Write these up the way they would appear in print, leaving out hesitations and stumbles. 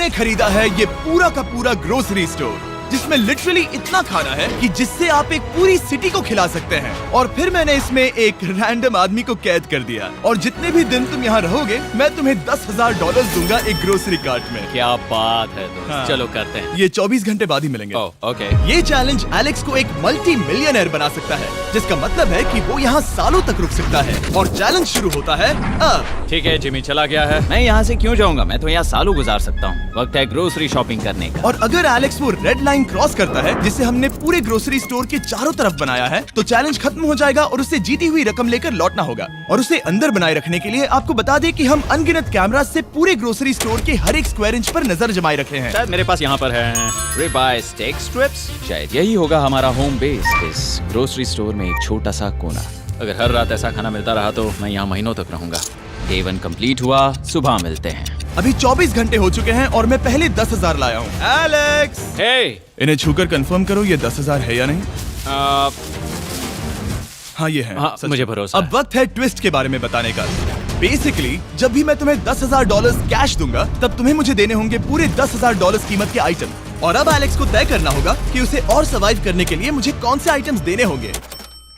मैंने खरीदा है ये पूरा का पूरा ग्रोसरी स्टोर, जिसमें लिटरली इतना खाना है कि जिससे आप एक पूरी सिटी को खिला सकते हैं। और फिर मैंने इसमें एक रैंडम आदमी को कैद कर दिया, और जितने भी दिन तुम यहाँ रहोगे मैं तुम्हें $10,000 दूंगा एक ग्रोसरी कार्ट में। क्या बात है दोस्त। हाँ। चलो करते हैं। ये 24 घंटे बाद ही मिलेंगे। ओके। ये चैलेंज एलेक्स को एक मल्टी मिलियनर बना सकता है, जिसका मतलब है कि वो यहाँ सालों तक रुक सकता है। और चैलेंज शुरू होता है अब। ठीक है, जिमी चला गया है। मैं यहाँ से क्यों जाऊँगा, मैं तो यहाँ सालों गुजार सकता हूँ। वक्त है ग्रोसरी शॉपिंग करने का। और अगर एलेक्स वो रेड लाइन क्रॉस करता है जिसे हमने पूरे ग्रोसरी स्टोर के चारों तरफ बनाया है, तो चैलेंज खत्म हो जाएगा और उसे जीती हुई रकम लेकर लौटना होगा। और उसे अंदर बनाए रखने के लिए आपको बता दें कि हम अनगिनत कैमरा से पूरे ग्रोसरी स्टोर के हर एक स्क्वायर इंच पर नजर जमाए रखे हैं। शायद मेरे पास यहाँ पर है रिबाई स्टेक स्ट्रिप्स। शायद यही होगा हमारा होम बेस, इस ग्रोसरी स्टोर में एक छोटा सा कोना। अगर हर रात ऐसा खाना मिलता रहा तो मैं यहाँ महीनों तक रहूंगा। डे 1 कंप्लीट हुआ, सुबह मिलते हैं। अभी 24 घंटे हो चुके हैं और मैं पहले 10,000 लाया हूँ। एलेक्स, इन्हें छूकर कंफर्म करो ये 10,000 है या नहीं। हाँ ये है। हाँ, मुझे भरोसा अब वक्त है ट्विस्ट के बारे में बताने का। बेसिकली जब भी मैं तुम्हें $10,000 कैश दूंगा, तब तुम्हें मुझे देने होंगे पूरे $10,000 कीमत के आइटम। और अब एलेक्स को तय करना होगा कि उसे और सर्वाइव करने के लिए मुझे कौन से आइटम्स देने होंगे।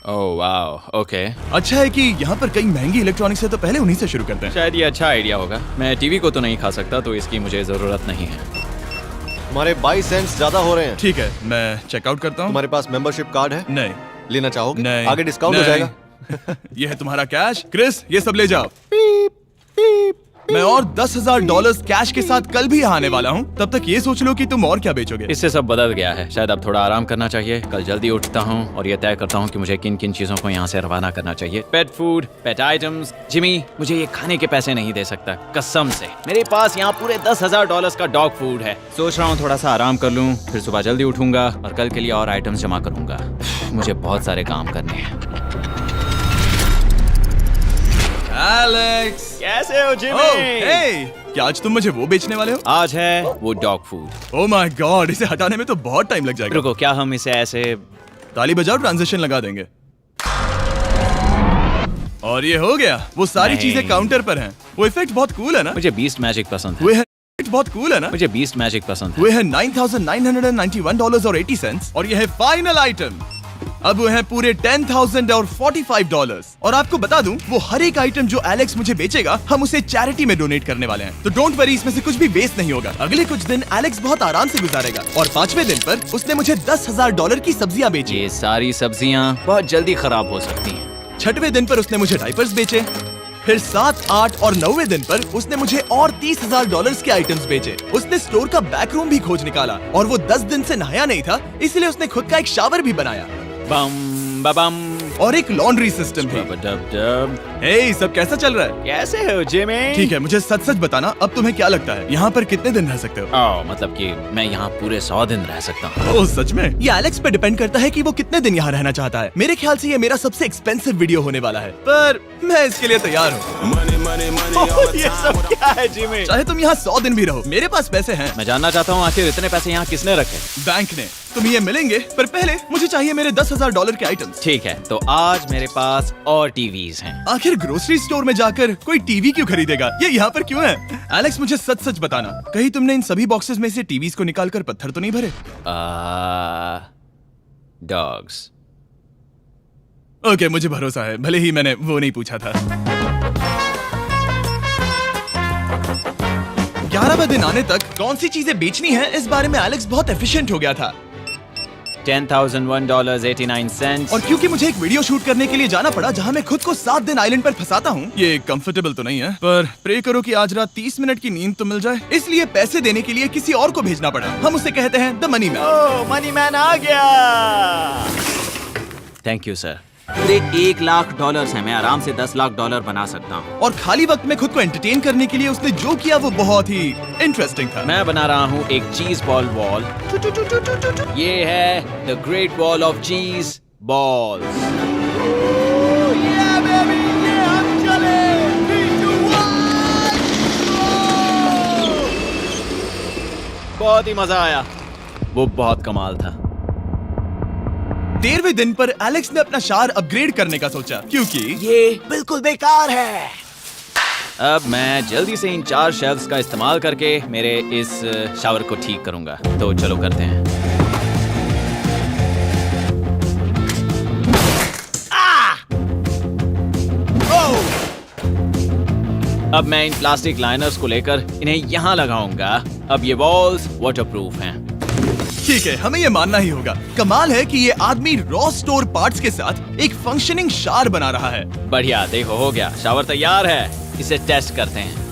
Oh wow, okay. अच्छा है कि यहाँ पर कई महंगी इलेक्ट्रॉनिक्स है, तो पहले उन्हीं से शुरू करते हैं। शायद ये अच्छा आइडिया होगा। मैं टीवी को तो नहीं खा सकता, तो इसकी मुझे जरूरत नहीं है। हमारे 22 सेंट्स ज्यादा हो रहे हैं। ठीक है, मैं चेकआउट करता हूँ। तुम्हारे पास मेंबरशिप कार्ड है? नहीं। लेना चाहोगे? नहीं। आगे डिस्काउंट हो जाएगा। ये है तुम्हारा कैश। क्रिस, ये सब ले जाओ। पीप, पीप। मैं और $10,000 कैश के साथ कल भी आने वाला हूँ। तब तक ये सोच लो कि तुम और क्या बेचोगे। इससे सब बदल गया है। शायद अब थोड़ा आराम करना चाहिए। कल जल्दी उठता हूँ और ये तय करता हूँ कि मुझे किन किन चीजों को यहाँ से रवाना करना चाहिए। पेट फूड, पेट आइटम्स। जिमी मुझे ये खाने के पैसे नहीं दे सकता, कसम से। मेरे पास यहाँ पूरे $10,000 का डॉग फूड है। सोच रहा हूँ थोड़ा सा आराम कर लूँ, फिर सुबह जल्दी उठूंगा और कल के लिए और आइटम्स जमा करूंगा। मुझे बहुत सारे काम करने हैं। एलेक्स, कैसे हो जिमी? हे, क्या आज तुम मुझे वो बेचने वाले हो? आज है वो dog food. Oh my God, इसे हटाने में तो बहुत टाइम लग जाएगा। रुको, क्या हम इसे ऐसे ताली बजाओ, ट्रांजिशन लगा देंगे। और ये हो गया। वो सारी नहीं। चीजें काउंटर पर हैं। वो इफेक्ट बहुत कूल है ना? मुझे बीस्ट मैजिक पसंद है। हुए है बहुत कूल है ना? मुझे बीस्ट मैजिक पसंद है। हुए है $9,991.80 और ये है फाइनल आइटम। अब वो है पूरे $10,045 और आपको बता दूं, वो हर एक आइटम जो एलेक्स मुझे बेचेगा, हम उसे चैरिटी में डोनेट करने वाले हैं। तो डोंट वरी, इसमें से कुछ भी वेस्ट नहीं होगा। अगले कुछ दिन एलेक्स बहुत आराम से गुजारेगा और 5वें दिन पर उसने मुझे $10,000 की सब्जियां बेची। ये सारी सब्जियां बहुत जल्दी खराब हो सकती हैं। 6वें दिन पर उसने मुझे डायपर्स बेचे। फिर 7, 8 और 9वें दिन पर उसने मुझे और $30,000 के आइटम्स बेचे। उसने स्टोर का बैक रूम भी खोज निकाला और वो 10 दिन से नहाया नहीं था, इसलिए उसने खुद का एक शावर भी बनाया। बम बम और एक लॉन्ड्री सिस्टम भी। हे, सब कैसा चल रहा है? कैसे हो जिमी? ठीक है, मुझे सच सच बताना, अब तुम्हें क्या लगता है यहाँ पर कितने दिन रह सकते हो? मतलब कि मैं यहाँ पूरे 100 दिन रह सकता हूँ। ओह सच में? ये एलेक्स पे डिपेंड करता है कि वो कितने दिन यहाँ रहना चाहता है। मेरे ख्याल से ये मेरा सबसे एक्सपेंसिव वीडियो होने वाला है, पर मैं इसके लिए तैयार हूँ। ये सब क्या है जिमी? चाहे तुम यहाँ 100 दिन भी रहो, मेरे पास पैसे हैं। मैं जानना चाहता हूँ आखिर इतने पैसे यहाँ किसने रखे? बैंक ने। तुम्हें ये मिलेंगे, पर पहले मुझे चाहिए मेरे $10,000 के आइटम्स। ठीक है, तो आज मेरे पास और टीवीज हैं। आखिर ग्रोसरी स्टोर में जाकर कोई टीवी क्यों खरीदेगा? ये यहाँ पर क्यों है? एलेक्स, मुझे सच सच बताना, कहीं तुमने इन सभी बॉक्सेस में से टीवीज को निकालकर पत्थर तो नहीं भरे? डॉग्स। ओके, मुझे भरोसा है, भले ही मैंने वो नहीं पूछा था। 11वें दिन आने तक कौन सी चीजें बेचनी है, इस बारे में एलेक्स बहुत एफिशिएंट हो गया था। $10,001.89। और क्योंकि मुझे एक वीडियो शूट करने के लिए जाना पड़ा जहां मैं खुद को 7 दिन आइलैंड पर फंसाता हूं, ये कंफर्टेबल तो नहीं है, पर प्रे करो कि आज रात 30 मिनट की नींद तो मिल जाए। इसलिए पैसे देने के लिए किसी और को भेजना पड़ा। हम उसे कहते हैं the money man. Oh, money man आ गया। Thank you sir. पूरे $1,00,000 है। मैं आराम से $10,00,000 बना सकता हूँ। और खाली वक्त में खुद को एंटरटेन करने के लिए उसने जो किया वो बहुत ही इंटरेस्टिंग था। मैं बना रहा हूँ एक चीज बॉल वॉल। ये है द ग्रेट वॉल ऑफ चीज बॉल्स। बहुत ही मजा आया, वो बहुत कमाल था। 13वें दिन पर एलेक्स ने अपना शार अपग्रेड करने का सोचा, क्योंकि ये बिल्कुल बेकार है। अब मैं जल्दी से इन 4 शेल्फ्स का इस्तेमाल करके मेरे इस शावर को ठीक करूंगा। तो चलो करते हैं। अब मैं इन प्लास्टिक लाइनर्स को लेकर इन्हें यहाँ लगाऊंगा। अब ये वॉल्स वाटरप्रूफ हैं। ठीक है, हमें ये मानना ही होगा। कमाल है कि ये आदमी रॉ स्टोर पार्ट्स के साथ एक फंक्शनिंग शावर बना रहा है। बढ़िया, देखो हो गया, शावर तैयार है। इसे टेस्ट करते हैं।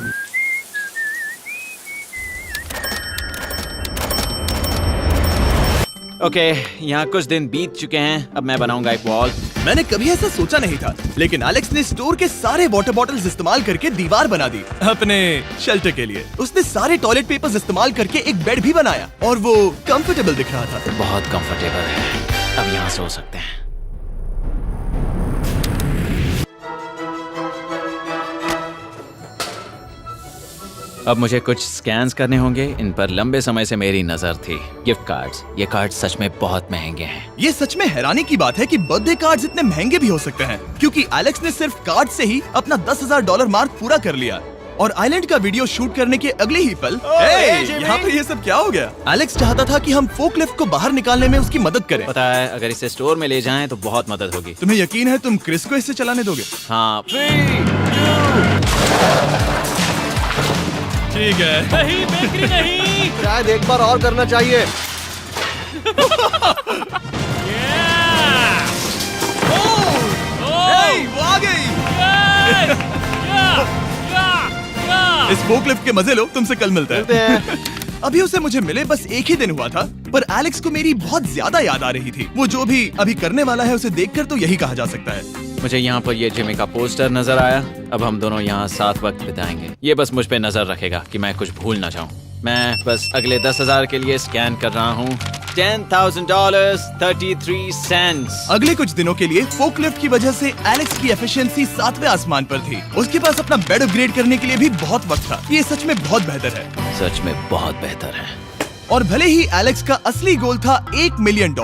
ओके, यहाँ कुछ दिन बीत चुके हैं। अब मैं बनाऊंगा एक वॉल। मैंने कभी ऐसा सोचा नहीं था, लेकिन एलेक्स ने स्टोर के सारे वाटर बॉटल्स इस्तेमाल करके दीवार बना दी अपने शेल्टर के लिए। उसने सारे टॉयलेट पेपर्स इस्तेमाल करके एक बेड भी बनाया और वो कंफर्टेबल दिख रहा था। बहुत कंफर्टेबल है। अब यहाँ सो सकते हैं। अब मुझे कुछ स्कैन्स करने होंगे। इन पर लंबे समय से मेरी नजर थी। Gift cards. ये कार्ड सच में बहुत महंगे हैं। ये सच में हैरानी की बात है कि बर्थडे कार्ड्स इतने महंगे भी हो सकते हैं, क्योंकि एलेक्स ने सिर्फ कार्ड से ही अपना $10,000 मार्क पूरा कर लिया। और आइलैंड का वीडियो शूट करने के अगले ही पल यहाँ पर ये सब क्या हो गया? एलेक्स चाहता था कि हम फोकलिफ्ट को बाहर निकालने में उसकी मदद करें। पता है, अगर इसे स्टोर में ले जाएं तो बहुत मदद होगी। तुम्हें यकीन है तुम क्रिस को इससे चलाने दोगे? हाँ। ठीक है। नहीं, बेकरी नहीं। शायद एक बार और करना चाहिए। वो आ गई। इस फोकलिफ्ट के मजे लो, तुमसे कल मिलते हैं। अभी उसे मुझे मिले बस एक ही दिन हुआ था, पर एलेक्स को मेरी बहुत ज्यादा याद आ रही थी। वो जो भी अभी करने वाला है उसे देखकर तो यही कहा जा सकता है। मुझे यहाँ पर ये जिमी का पोस्टर नजर आया। अब हम दोनों यहाँ साथ वक्त बिताएंगे। ये बस मुझ पे नजर रखेगा कि मैं कुछ भूल ना जाऊँ। मैं बस अगले 10,000 के लिए स्कैन कर रहा हूँ। $10,000 33 सेंट्स। अगले कुछ दिनों के लिए फोकलिफ्ट की वजह से एलेक्स की एफिशिएंसी 7वें आसमान पर थी। उसके पास अपना बेड अपग्रेड करने के लिए भी बहुत वक्त था। ये सच में बहुत बेहतर है। सच में बहुत बेहतर है। और भले ही एलेक्स का असली गोल था $1 मिलियन,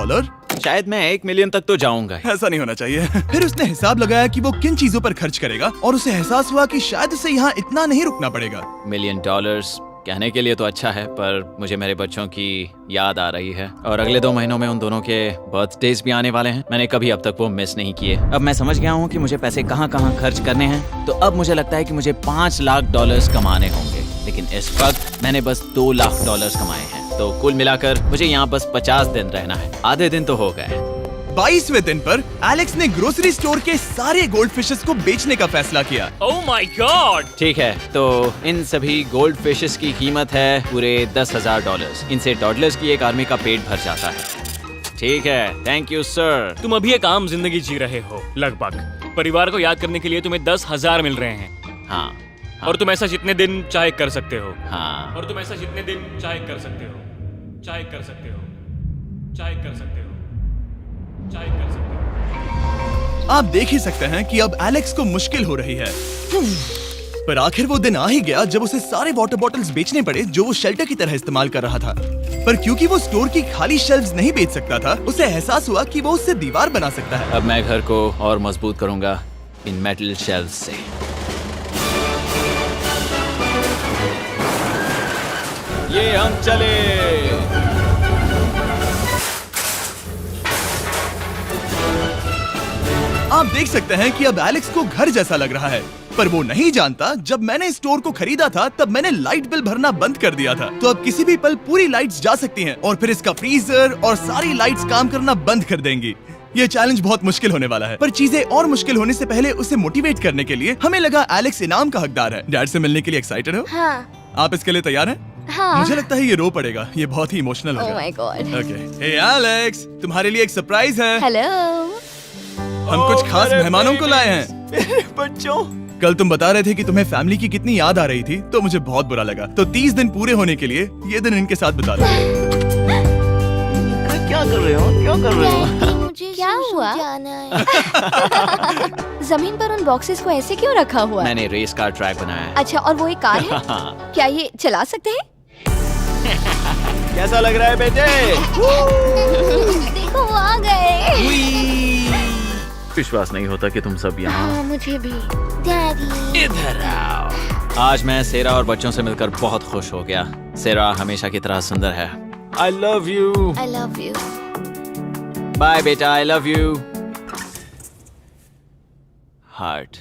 शायद मैं 1 मिलियन तक तो जाऊंगा। ऐसा नहीं होना चाहिए। फिर उसने हिसाब लगाया कि वो किन चीजों पर खर्च करेगा और उसे एहसास हुआ कि शायद उसे यहाँ इतना नहीं रुकना पड़ेगा। $1 मिलियन कहने के लिए तो अच्छा है, पर मुझे मेरे बच्चों की याद आ रही है। और अगले 2 महीनों में उन दोनों के बर्थडेज भी आने वाले हैं। मैंने कभी अब तक वो मिस नहीं किए। अब मैं समझ गया हूँ कि मुझे पैसे कहाँ कहाँ खर्च करने हैं। तो अब मुझे लगता है कि मुझे $5 लाख कमाने होंगे। लेकिन इस वक्त मैंने बस $2 लाख कमाए हैं। तो कुल मिलाकर मुझे यहाँ बस 50 दिन रहना है। आधे दिन तो हो गए। 22वें दिन पर एलेक्स ने ग्रोसरी स्टोर के सारे गोल्ड फिशेस को बेचने का फैसला किया। Oh my God. ठीक है, तो इन सभी गोल्ड फिशेस की कीमत है पूरे $10,000। इनसे टॉडलर्स की एक आर्मी का पेट भर जाता है। ठीक है, थैंक यू सर। तुम अभी एक आम जिंदगी जी रहे हो लगभग। परिवार को याद करने के लिए तुम्हें 10,000 मिल रहे हैं। हाँ। और तुम ऐसा जितने दिन चाहे कर सकते हो। हाँ। और तुम ऐसा जितने दिन चाहे कर सकते हो। चाहे कर सकते हो। चाहे कर सकते हो। चाहे कर सकते हो। आप देख ही सकते हैं कि अब एलेक्स को मुश्किल हो रही है। पर आखिर वो दिन आ ही गया जब उसे सारे वाटर बॉटल्स बेचने पड़े जो वो शेल्टर की तरह इस्तेमाल कर रहा था। पर क्योंकि वो स्टोर की खाली शेल्फ्स नहीं बेच सकता था, उसे एहसास हुआ कि वो उससे दीवार बना सकता है। अब मैं घर को और मजबूत करूंगा इन मेटल शेल्फ्स से। ये हम चले। आप देख सकते हैं कि अब एलेक्स को घर जैसा लग रहा है, पर वो नहीं जानता जब मैंने स्टोर को खरीदा था तब मैंने लाइट बिल भरना बंद कर दिया था। तो अब किसी भी पल पूरी लाइट्स जा सकती हैं और फिर इसका फ्रीजर और सारी लाइट्स काम करना बंद कर देंगी। ये चैलेंज बहुत मुश्किल होने वाला है, पर चीजें और मुश्किल होने से पहले उसे मोटिवेट करने के लिए हमें लगा एलेक्स इनाम का हकदार है। डैड से मिलने के लिए एक्साइटेड हो? हाँ। आप इसके लिए तैयार हैं? हाँ। मुझे लगता है ये रो पड़ेगा। ये बहुत ही इमोशनल Oh होगा। my God. Okay, hey Alex, तुम्हारे लिए एक सरप्राइज है। हेलो। हम कुछ खास मेहमानों को लाए हैं। बच्चों, कल तुम बता रहे थे कि तुम्हें फैमिली की कितनी याद आ रही थी, तो मुझे बहुत बुरा लगा। तो 30 दिन पूरे होने के लिए ये दिन इनके साथ बिता लो। क्या कर रहे हो? क्या कर रहे हो? मुझे क्या हुआ? जमीन पर उन बॉक्सेस को ऐसे क्यों रखा हुआ है? मैंने रेस कार ट्रैक बनाया है। अच्छा, और वो एक कार है? क्या ये चला सकते हैं? कैसा लग रहा है बेटे? देखो वो आ गए। विश्वास नहीं होता कि तुम सब यहाँ। हाँ, मुझे भी। डैडी। इधर आओ। आज मैं सेरा और बच्चों से मिलकर बहुत खुश हो गया। सेरा हमेशा की तरह सुंदर है। I love you. I love you. Bye बेटा, I love you. Heart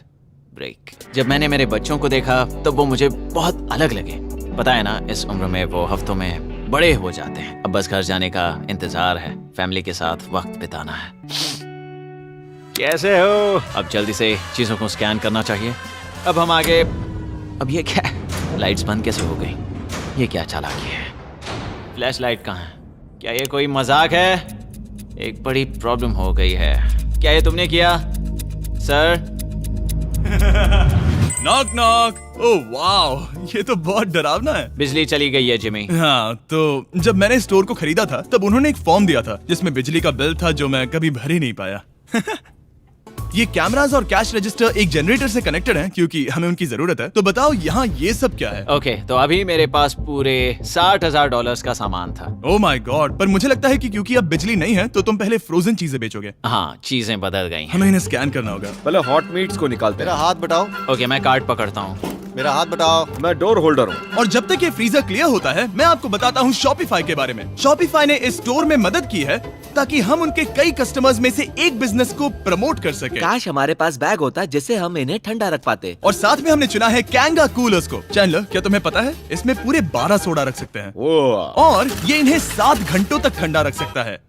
break. जब मैंने मेरे बच्चों को देखा तो वो मुझे बहुत अलग लगे। पता है ना, इस उम्र में वो हफ्तों में बड़े हो जाते हैं। अब बस घर जाने का इंतजार है, फैमिली के साथ वक्त बिताना है। कैसे हो? अब जल्दी से चीजों को स्कैन करना चाहिए। अब हम आगे। अब ये क्या? लाइट्स बंद कैसे हो गई? ये क्या चालाकी है? फ्लैश लाइट कहाँ है? क्या ये कोई मजाक है? एक बड़ी प्रॉब्लम हो गई है। क्या ये तुमने किया sir? Knock knock. Oh wow, ये तो बहुत डरावना है। बिजली चली गई है जिमी। हाँ, तो जब मैंने स्टोर को खरीदा था तब उन्होंने एक फॉर्म दिया था जिसमें बिजली का बिल था जो मैं कभी भर ही नहीं पाया। ये कैमरास और कैश रजिस्टर एक जनरेटर से कनेक्टेड हैं क्योंकि हमें उनकी जरूरत है। तो बताओ यहाँ ये सब क्या है? ओके, तो अभी मेरे पास पूरे $60,000 का सामान था। ओह माय गॉड, पर मुझे लगता है कि क्योंकि अब बिजली नहीं है तो तुम पहले फ्रोजन चीजें बेचोगे। हाँ, चीजें बदल गई हैं। हमें इन्हें स्कैन करना होगा। पहले हॉट मीट्स को निकालते मेरा हैं। हाथ बटाओ। ओके, मैं कार्ड पकड़ता हूँ। मेरा हाथ बटाओ। मैं डोर होल्डर हूँ। और जब तक ये फ्रीजर क्लियर होता है मैं आपको बताता हूँ शॉपिफाई के बारे में। शॉपिफाई ने इस स्टोर में मदद की है ताकि हम उनके कई कस्टमर्स में से एक बिजनेस को प्रमोट कर सके। काश हमारे पास बैग होता जिससे हम इन्हें ठंडा रख पाते। और साथ में हमने चुना है कैंगा कूलर्स को। चैनलर, क्या तुम्हें पता है इसमें पूरे 12 सोडा रख सकते हैं और ये इन्हें 7 घंटों तक ठंडा रख सकता है।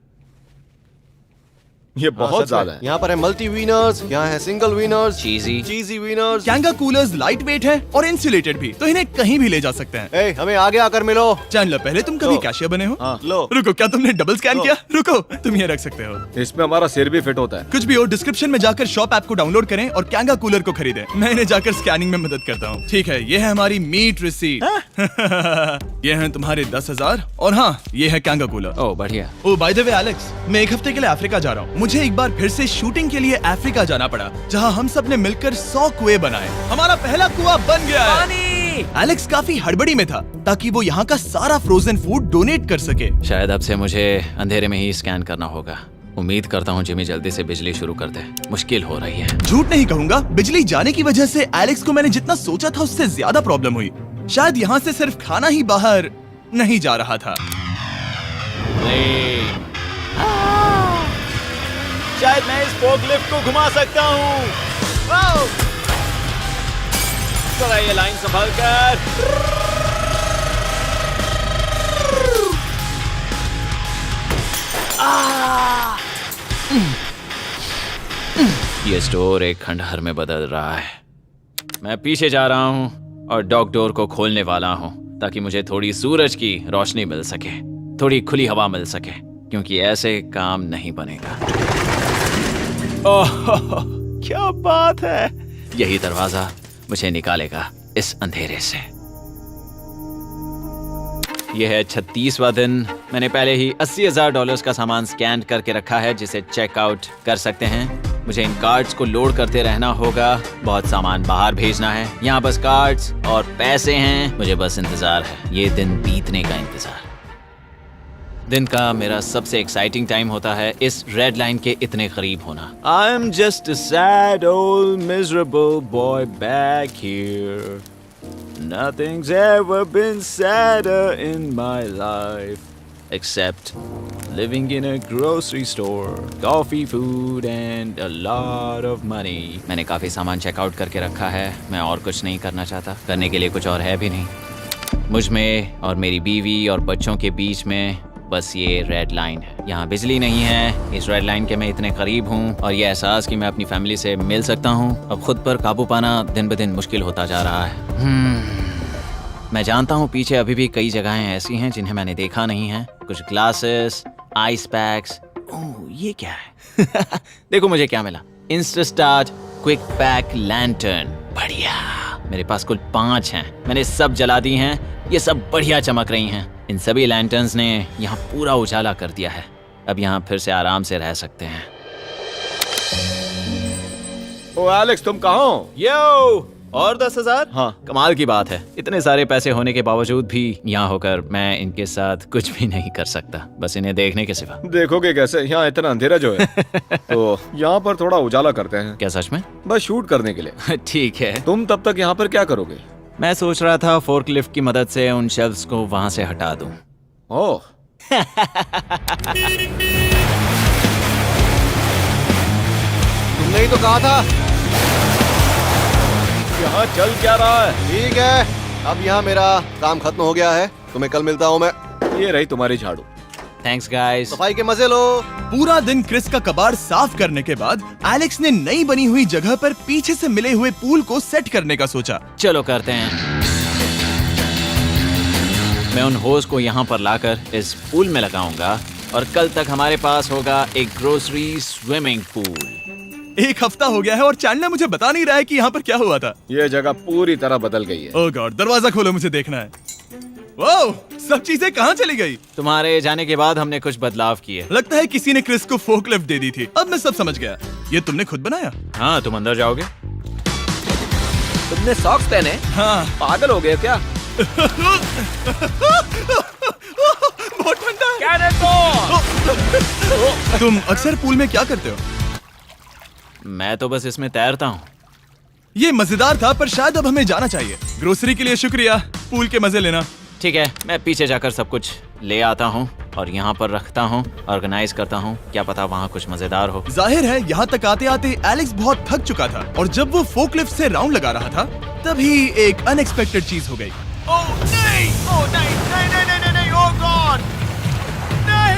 ये बहुत ज्यादा है। यहाँ पर है मल्टी विनर्स, यहाँ है single winners, cheesy. Cheesy winners. कैंगा कूलर्स लाइट वेट है और इंसुलेटेड भी, तो इन्हें कहीं भी ले जा सकते हैं। ए, हमें आगे आकर मिलो। चैनलर, पहले तुम कभी लो। कैशियर बने हो? हाँ, लो। रुको, क्या तुमने डबल स्कैन लो। किया? रुको, तुम ये रख सकते हो। इसमें हमारा सिर भी फिट होता है। कुछ भी हो, डिस्क्रिप्शन में जाकर शॉप ऐप को डाउनलोड करें और कैंगा कूलर को खरीदें। मैं इन्हें जाकर स्कैनिंग में मदद करता हूँ। ठीक है, ये है हमारी मीट रिसीट। ये हैं तुम्हारे 10,000 और हाँ, ये है कैंगा कूलर। ओह बढ़िया। ओ बाय द वे एलेक्स, मैं एक हफ्ते के लिए अफ्रीका जा रहा हूँ। मुझे एक बार फिर से शूटिंग के लिए अफ्रीका जाना पड़ा, जहाँ हम सब ने मिलकर 100 कुएं बनाए। हमारा पहला कुआं बन गया है। एलेक्स काफी हड़बड़ी में था ताकि वो यहाँ का सारा फ्रोजन फूड डोनेट कर सके। शायद अब से मुझे अंधेरे में ही स्कैन करना होगा। उम्मीद करता हूँ जिमी जल्दी से बिजली शुरू कर दे। मुश्किल हो रही है। झूठ नहीं कहूंगा, बिजली जाने की वजह से एलेक्स को मैंने जितना सोचा था उससे ज्यादा प्रॉब्लम हुई। शायद यहाँ से सिर्फ खाना ही बाहर नहीं जा रहा था। शायद मैं इस फोकलिफ्ट को घुमा सकता हूँ। चला ये लाइन संभाल कर। ये स्टोर एक खंडहर में बदल रहा है। मैं पीछे जा रहा हूँ और डॉग डोर को खोलने वाला हूँ ताकि मुझे थोड़ी सूरज की रोशनी मिल सके, थोड़ी खुली हवा मिल सके, क्योंकि ऐसे काम नहीं बनेगा। ओह क्या बात है! यही दरवाजा मुझे निकालेगा इस अंधेरे से। यह है 36वां दिन। मैंने पहले ही $80,000 का सामान स्कैन करके रखा है जिसे चेकआउट कर सकते हैं। मुझे इन कार्ड्स को लोड करते रहना होगा। बहुत सामान बाहर भेजना है। यहाँ बस कार्ड्स और पैसे हैं। मुझे बस इंतजार है, ये दिन बीतने का इंतजार। दिन का मेरा सबसे एक्साइटिंग टाइम होता है इस रेड लाइन के इतने करीब होना। I am just a sad old miserable boy back here. Nothing's ever been sadder in my life except living in a grocery store, coffee, food and a lot of money. मैंने काफी सामान checkout करके रखा है। मैं और कुछ नहीं करना चाहता। करने के लिए कुछ और है भी नहीं। मुझ में और मेरी बीवी और बच्चों के बीच में बस ये रेड लाइन है। यहाँ बिजली नहीं है। इस रेड लाइन के मैं इतने करीब हूँ और ये एहसास कि मैं अपनी फैमिली से मिल सकता हूँ अब खुद पर काबू पाना दिन ब दिन मुश्किल होता जा रहा है। मैं जानता हूँ पीछे अभी भी कई जगहें ऐसी हैं जिन्हें मैंने देखा नहीं है। कुछ ग्लासेस, आइस पैक्स। ओह ये क्या है? देखो मुझे क्या मिला। इंस्टास्टार्ट क्विक पैक लैंटर्न। बढ़िया। मेरे पास कुल 5 हैं। मैंने सब जला दी हैं। ये सब बढ़िया चमक रही हैं। इन सभी लैंटर्न्स ने यहाँ पूरा उजाला कर दिया है। अब यहाँ फिर से आराम से रह सकते हैं। ओ एलेक्स, तुम कहाँ हो? यो और 10,000? हाँ। कमाल की बात है। इतने सारे पैसे होने के बावजूद भी यहाँ होकर मैं इनके साथ कुछ भी नहीं कर सकता, बस इन्हें देखने के सिवा। देखोगे कैसे? यहाँ इतना अंधेरा जो है। तो यहाँ पर थोड़ा उजाला करते हैं। क्या सच में? बस शूट करने के लिए। ठीक है। तुम तब तक यहाँ पर क्या करोगे? मैं सोच रहा था फोर्कलिफ्ट की मदद से उन शेल्फ्स को वहां से हटा दूं। ओह, तुमने ही तो कहा था। यहाँ चल क्या रहा है? ठीक है, अब यहाँ मेरा काम खत्म हो गया है। तुम्हें कल मिलता हूँ मैं। ये रही तुम्हारी झाड़ू। Thanks guys. सफाई के मजे लो। पूरा दिन क्रिस का कबाड़ साफ करने के बाद एलेक्स ने नई बनी हुई जगह पर पीछे से मिले हुए पूल को सेट करने का सोचा। चलो करते हैं। मैं उन होज को यहाँ पर लाकर इस पूल में लगाऊंगा और कल तक हमारे पास होगा एक ग्रोसरी स्विमिंग पूल। एक हफ्ता हो गया है और चैंडलर मुझे बता नहीं रहा है कि यहाँ पर क्या हुआ था। ये जगह पूरी तरह बदल गई है। ओह गॉड, दरवाजा खोलो, मुझे देखना है। वाओ, सब चीजें कहाँ चली गई? तुम्हारे जाने के बाद हमने कुछ बदलाव किए। लगता है किसी ने क्रिस को फोर्कलिफ्ट दे दी थी। अब मैं सब समझ गया। ये तुमने खुद बनाया? हाँ, तुम अंदर जाओगे? तुमने सॉक्स पहने? हाँ। पागल हो गए क्या? बहुत ठंडा है। तुम अक्सर पूल में क्या करते हो? मैं तो बस इसमें तैरता हूँ। ये मजेदार था, पर शायद अब हमें जाना चाहिए। ग्रोसरी के लिए शुक्रिया, पूल के मजे लेना। ठीक है, मैं पीछे जाकर सब कुछ ले आता हूँ और यहाँ पर रखता हूँ, ऑर्गेनाइज करता हूँ। क्या पता वहाँ कुछ मजेदार हो। जाहिर है यहाँ तक आते आते एलेक्स बहुत थक चुका था और जब वो फोर्कलिफ्ट से राउंड लगा रहा था तभी एक अनएक्सपेक्टेड चीज हो गई। ओह नहीं, ओह नहीं, नहीं, नहीं, नहीं, नहीं, नहीं, ओह गॉड, नहीं,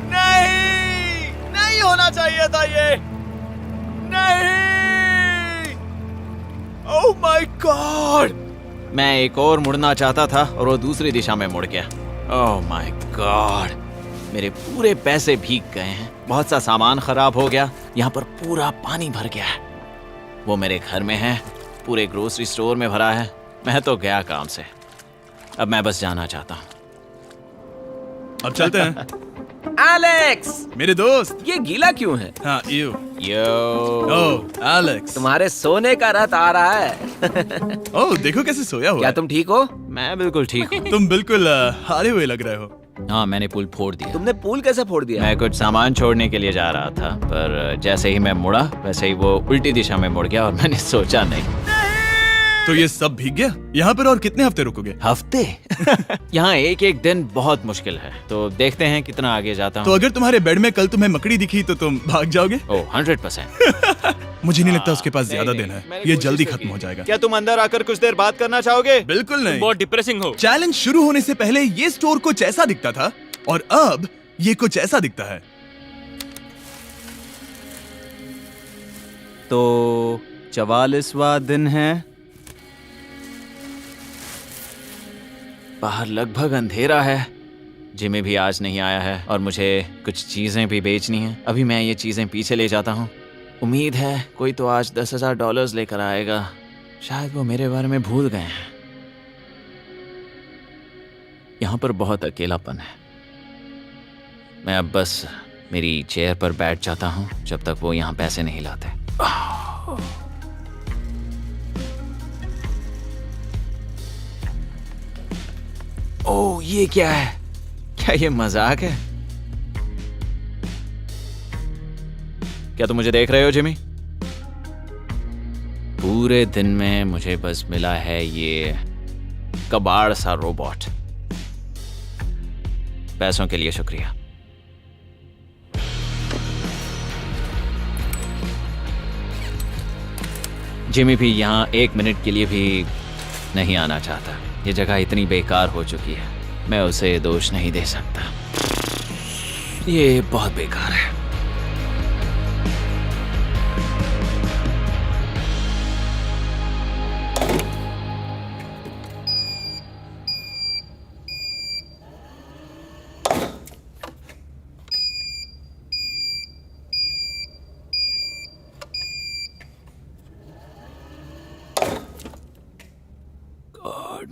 नहीं, नहीं होना चाहिए था ये, नहीं, ओह माय गॉड। मैं एक और मुड़ना चाहता था और वो दूसरी दिशा में मुड़ गया। ओह माय गॉड, मेरे पूरे पैसे भीग गए हैं। बहुत सा सामान खराब हो गया। यहाँ पर पूरा पानी भर गया है। वो मेरे घर में है, पूरे ग्रोसरी स्टोर में भरा है। मैं तो गया काम से। अब मैं बस जाना चाहता हूँ। अब चलते हैं। एलेक्स, मेरे दोस्त। ये गीला क्यों है? हाँ, यू। Yo, oh Alex. तुम्हारे सोने का रथ आ रहा है। ओह देखो कैसे सोया हुआ क्या है। तुम ठीक हो? मैं बिल्कुल ठीक हूँ। तुम बिल्कुल हारे हुए लग रहे हो। हाँ, मैंने पुल फोड़ दिया। तुमने पूल कैसे फोड़ दिया? मैं कुछ सामान छोड़ने के लिए जा रहा था, पर जैसे ही मैं मुड़ा वैसे ही वो उल्टी दिशा में मुड़ गया और मैंने सोचा नहीं। तो ये सब भीग गया। यहाँ पर और कितने हफ्ते रुकोगे? हफ्ते? यहाँ एक एक दिन बहुत मुश्किल है, तो देखते हैं कितना आगे जाता तो हूँ। अगर तुम्हारे बेड में कल तुम्हें मकड़ी दिखी तो तुम भाग जाओगे? ओह 100%। मुझे नहीं लगता उसके पास ज्यादा नहीं, दिन है। मैंने ये कोशिश जल्दी तो खत्म की। हो जाएगा। क्या तुम अंदर आकर कुछ देर बात करना चाहोगे? बिल्कुल नहीं। बहुत डिप्रेसिंग हो। चैलेंज शुरू होने से पहले ये स्टोर कुछ ऐसा दिखता था और अब ये कुछ ऐसा दिखता है। तो 44वां दिन है। बाहर लगभग अंधेरा है। जिमी भी आज नहीं आया है और मुझे कुछ चीजें भी बेचनी हैं। अभी मैं ये चीजें पीछे ले जाता हूँ। उम्मीद है कोई तो आज $10,000 लेकर आएगा। शायद वो मेरे बारे में भूल गए हैं। यहाँ पर बहुत अकेलापन है। मैं अब बस मेरी चेयर पर बैठ जाता हूँ जब तक वो यहाँ पैसे नहीं लाते। ओह, ये क्या है? क्या ये मजाक है? क्या तुम मुझे देख रहे हो जिमी? पूरे दिन में मुझे बस मिला है ये कबाड़ सा रोबोट। पैसों के लिए शुक्रिया। जिमी भी यहाँ 1 मिनट के लिए भी नहीं आना चाहता। ये जगह इतनी बेकार हो चुकी है, मैं उसे दोष नहीं दे सकता। ये बहुत बेकार है।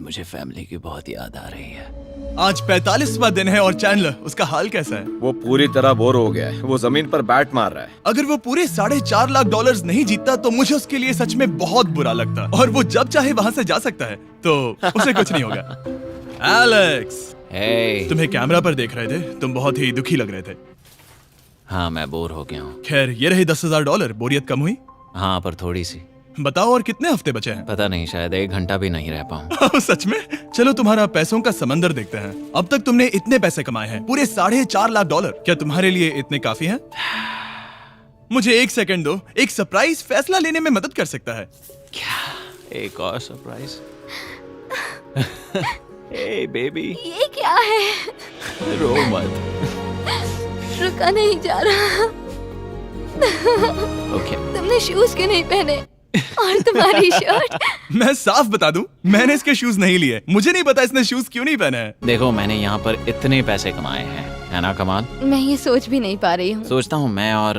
मुझे फैमिली की बहुत याद आ रही है। आज 45वां दिन है और चैंडलर, उसका हाल कैसा है? वो पूरी तरह बोर हो गया है। वो जमीन पर बैट मार रहा है। अगर वो पूरे $4.5 लाख नहीं जीतता तो मुझे उसके लिए सच में बहुत बुरा लगता। और वो जब चाहे वहाँ से जा सकता है, तो उसे कुछ नहीं होगा। एलेक्स, हे, तुम्हें कैमरा पर देख रहे थे। तुम बहुत ही दुखी लग रहे थे। हाँ, मैं बोर हो गया हूँ। खैर, ये रहे $10,000। बोरियत कम हुई? हाँ, पर थोड़ी सी। बताओ और कितने हफ्ते बचे हैं? पता नहीं, शायद 1 घंटा भी नहीं रह पाऊँ। सच में? चलो तुम्हारा पैसों का समंदर देखते हैं। अब तक तुमने इतने पैसे कमाए हैं, पूरे $4.5 लाख। क्या तुम्हारे लिए इतने काफी हैं? मुझे 1 सेकंड दो, एक सरप्राइज फैसला लेने में मदद कर सकता है। एक और सरप्राइज। हे बेबी, ये क्या है? रो मत। रुका नहीं जा रहा। ओके। तुमने शूज क्यों नहीं पहने? और तुम्हारी शर्ट? मैं साफ बता दूं, मैंने इसके शूज नहीं लिए। मुझे नहीं पता इसने शूज क्यों नहीं पहने हैं। देखो, मैंने यहाँ पर इतने पैसे कमाए हैं, है ना कमाल? मैं ये सोच भी नहीं पा रही हूँ। सोचता हूँ मैं और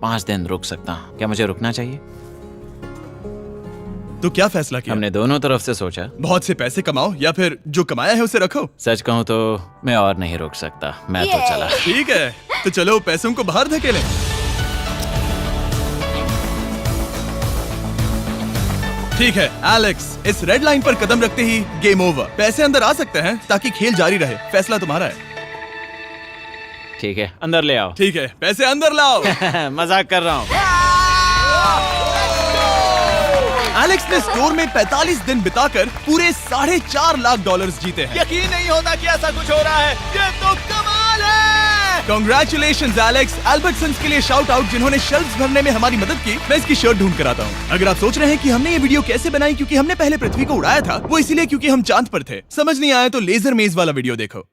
5 दिन रुक सकता हूँ। क्या मुझे रुकना चाहिए? तो क्या फैसला किया? हमने दोनों तरफ से सोचा। बहुत से पैसे कमाओ या फिर जो कमाया है उसे रखो। सच कहूँ तो मैं और नहीं रुक सकता, मैं तो चला। ठीक है, तो चलो पैसों को बाहर धकेलें। ठीक है एलेक्स, इस रेड लाइन पर कदम रखते ही गेम ओवर। पैसे अंदर आ सकते हैं ताकि खेल जारी रहे। फैसला तुम्हारा है। ठीक है, अंदर ले आओ। ठीक है, पैसे अंदर लाओ। मजाक कर रहा हूँ। एलेक्स ने स्टोर में 45 दिन बिताकर पूरे $4.5 लाख जीते हैं। यकीन नहीं होता कि ऐसा कुछ हो रहा है। ये तो कमाल है। Congratulations Alex. एल्बर्टसन्स के लिए शाउट आउट जिन्होंने शेल्फ्स भरने में हमारी मदद की। मैं इसकी शर्ट ढूंढ कर आता हूँ। अगर आप सोच रहे हैं कि हमने ये वीडियो कैसे बनाई क्योंकि हमने पहले पृथ्वी को उड़ाया था, वो इसीलिए क्योंकि हम चांद पर थे। समझ नहीं आया तो लेजर मेज वाला वीडियो देखो।